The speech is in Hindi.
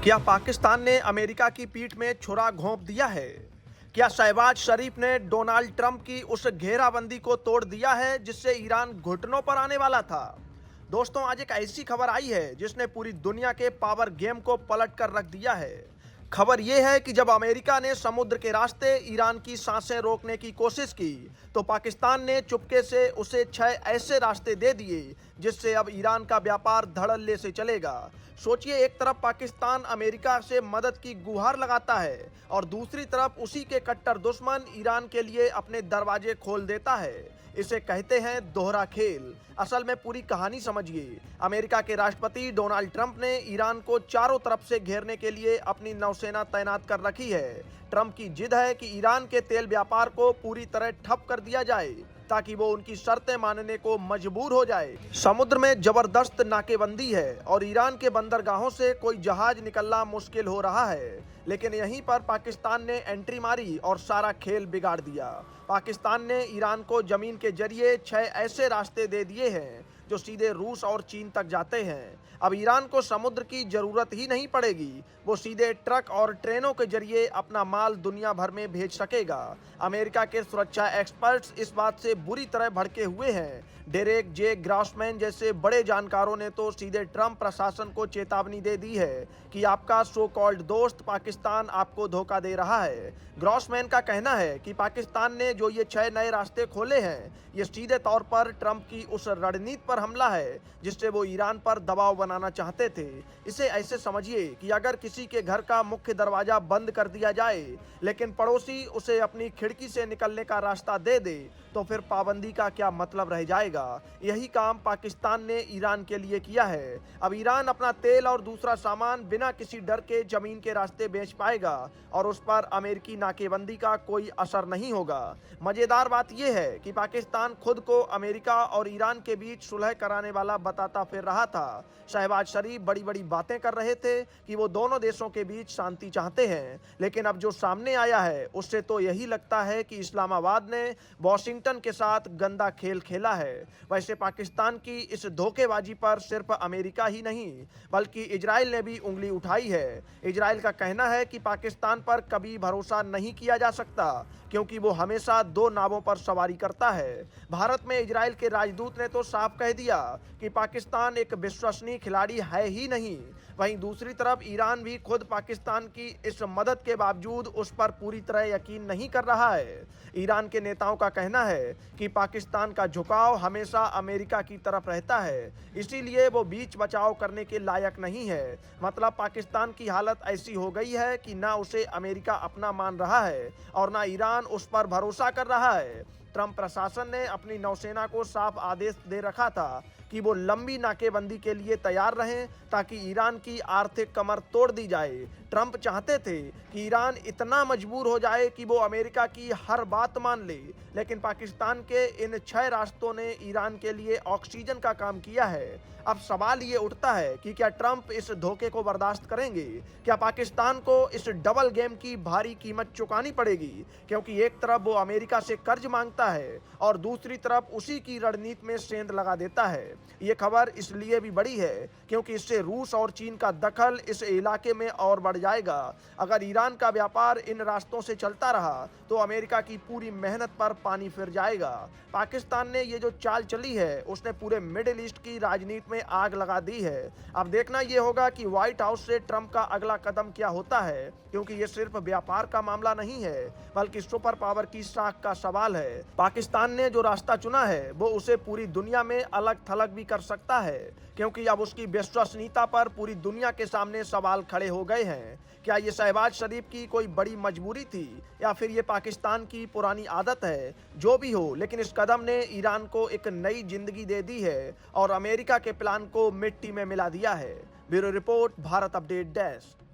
क्या पाकिस्तान ने अमेरिका की पीठ में छुरा घोंप दिया है? क्या शहबाज शरीफ ने डोनाल्ड ट्रंप की उस घेराबंदी को तोड़ दिया है जिससे ईरान घुटनों पर आने वाला था? दोस्तों, आज एक ऐसी खबर आई है जिसने पूरी दुनिया के पावर गेम को पलट कर रख दिया है। खबर यह है कि जब अमेरिका ने समुद्र के रास्ते ईरान की सांसें रोकने की कोशिश की, तो पाकिस्तान ने चुपके से उसे 6 ऐसे रास्ते दे दिए जिससे अब ईरान का व्यापार धड़ल्ले से चलेगा। सोचिए, एक तरफ पाकिस्तान अमेरिका से मदद की गुहार लगाता है और दूसरी तरफ उसी के कट्टर दुश्मन ईरान के लिए अपने दरवाजे खोल देता है। इसे कहते हैं दोहरा खेल। असल में पूरी कहानी समझिए। अमेरिका के राष्ट्रपति डोनाल्ड ट्रंप ने ईरान को चारों तरफ से घेरने के लिए अपनी नौसेना तैनात कर रखी है। ट्रंप की जिद है कि ईरान के तेल व्यापार को पूरी तरह ठप कर दिया जाए ताकि वो उनकी शर्तें मानने को मजबूर हो जाए। समुद्र में जबरदस्त नाकेबंदी है और ईरान के बंदरगाहों से कोई जहाज निकलना मुश्किल हो रहा है। लेकिन यहीं पर पाकिस्तान ने एंट्री मारी और सारा खेल बिगाड़ दिया। पाकिस्तान ने ईरान को जमीन के जरिए 6 ऐसे रास्ते दे दिए हैं जो सीधे रूस और चीन तक जाते हैं। अब ईरान को समुद्र की जरूरत ही नहीं पड़ेगी, वो सीधे ट्रक और ट्रेनों के जरिए अपना माल दुनिया भर में भेज सकेगा। अमेरिका के सुरक्षा एक्सपर्ट्स इस बात से बुरी तरह भड़के हुए हैं। डेरेक जे ग्रॉसमैन जैसे बड़े जानकारों ने तो सीधे ट्रंप प्रशासन को चेतावनी दे दी है कि आपका सो कॉल्ड दोस्त पाकिस्तान आपको धोखा दे रहा है। ग्रॉसमैन का कहना है कि पाकिस्तान ने जो ये 6 नए रास्ते खोले हैं, ये सीधे तौर पर ट्रंप की उस रणनीति पर हमला है जिससे वो ईरान पर दबाव बनाना चाहते थे। इसे ऐसे समझिए कि अगर किसी के घर का मुख्य दरवाजा बंद कर दिया जाए लेकिन पड़ोसी उसे अपनी खिड़की से निकलने का रास्ता दे दे, तो फिर पाबंदी का क्या मतलब रह जाएगा। यही काम पाकिस्तान ने ईरान के लिए किया है। अब ईरान अपना तेल और दूसरा सामान बिना किसी डर के जमीन के रास्ते बेच पाएगा और उस पर अमेरिकी नाकेबंदी का कोई असर नहीं होगा। मजेदार बात यह है कि पाकिस्तान खुद को अमेरिका और ईरान के बीच सुलह कराने वाला बताता फिर रहा था। शहबाज शरीफ बड़ी बड़ी बातें कर रहे थे कि वो दोनों देशों के बीच शांति चाहते हैं, लेकिन अब जो सामने आया है उससे तो यही लगता है कि इस्लामाबाद ने वॉशिंगटन के साथ गंदा खेल खेला है। वैसे पाकिस्तान की इस धोखेबाजी पर सिर्फ अमेरिका ही नहीं बल्कि इजराइल ने भी उंगली उठाई है। इजराइल का कहना है कि पाकिस्तान पर कभी भरोसा नहीं किया जा सकता क्योंकि वो हमेशा 2 नावों पर सवारी करता है। भारत में इजराइल के राजदूत ने तो साफ कह दिया कि पाकिस्तान एक विश्वसनीय खिलाड़ी है ही नहीं। वहीं दूसरी तरफ ईरान भी खुद पाकिस्तान की इस मदद के बावजूद उस पर पूरी तरह यकीन नहीं कर रहा है। ईरान के नेताओं का कहना है कि पाकिस्तान का झुकाव हमेशा अमेरिका की तरफ रहता है, इसीलिए वो बीच बचाव करने के लायक नहीं है। मतलब पाकिस्तान की हालत ऐसी हो गई है कि ना उसे अमेरिका अपना मान रहा है और ना ईरान उस पर भरोसा कर रहा है। ट्रंप प्रशासन ने अपनी नौसेना को साफ आदेश दे रखा था कि वो लंबी नाकेबंदी के लिए तैयार रहें ताकि ईरान की आर्थिक कमर तोड़ दी जाए। ट्रंप चाहते थे कि ईरान इतना मजबूर हो जाए कि वो अमेरिका की हर बात मान ले, लेकिन पाकिस्तान के इन 6 रास्तों ने ईरान के लिए ऑक्सीजन का काम किया है। अब सवाल ये उठता है कि क्या ट्रंप इस धोखे को बर्दाश्त करेंगे? क्या पाकिस्तान को इस डबल गेम की भारी कीमत चुकानी पड़ेगी? क्योंकि एक तरफ वो अमेरिका से कर्ज मांगता है और दूसरी तरफ उसी की रणनीति में सेंध लगा देता है। ये खबर इसलिए भी बड़ी है क्योंकि इससे रूस और चीन का दखल इस इलाके में और बढ़ जाएगा। अगर ईरान का व्यापार इन रास्तों से चलता रहा तो अमेरिका की पूरी मेहनत पर पानी फिर जाएगा। पाकिस्तान ने ये जो चाल चली है उसने पूरे मिडिल ईस्ट की राजनीति में आग लगा दी है। अब देखना ये होगा कि व्हाइट हाउस से ट्रंप का अगला कदम क्या होता है, क्योंकि ये सिर्फ व्यापार का मामला नहीं है बल्कि सुपर पावर की साख का सवाल है। पाकिस्तान ने जो रास्ता चुना है वो उसे पूरी दुनिया में अलग थलग भी कर सकता है, क्योंकि अब उसकी विश्वसनीयता पर पूरी दुनिया के सामने सवाल खड़े हो गए हैं। क्या ये शहबाज शरीफ की कोई बड़ी मजबूरी थी या फिर ये पाकिस्तान की पुरानी आदत है? जो भी हो, लेकिन इस कदम ने ईरान को एक नई जिंदगी दे दी है और अमेरिका के प्लान को मिट्टी में मिला दिया है। Bureau report, Bharat update desk.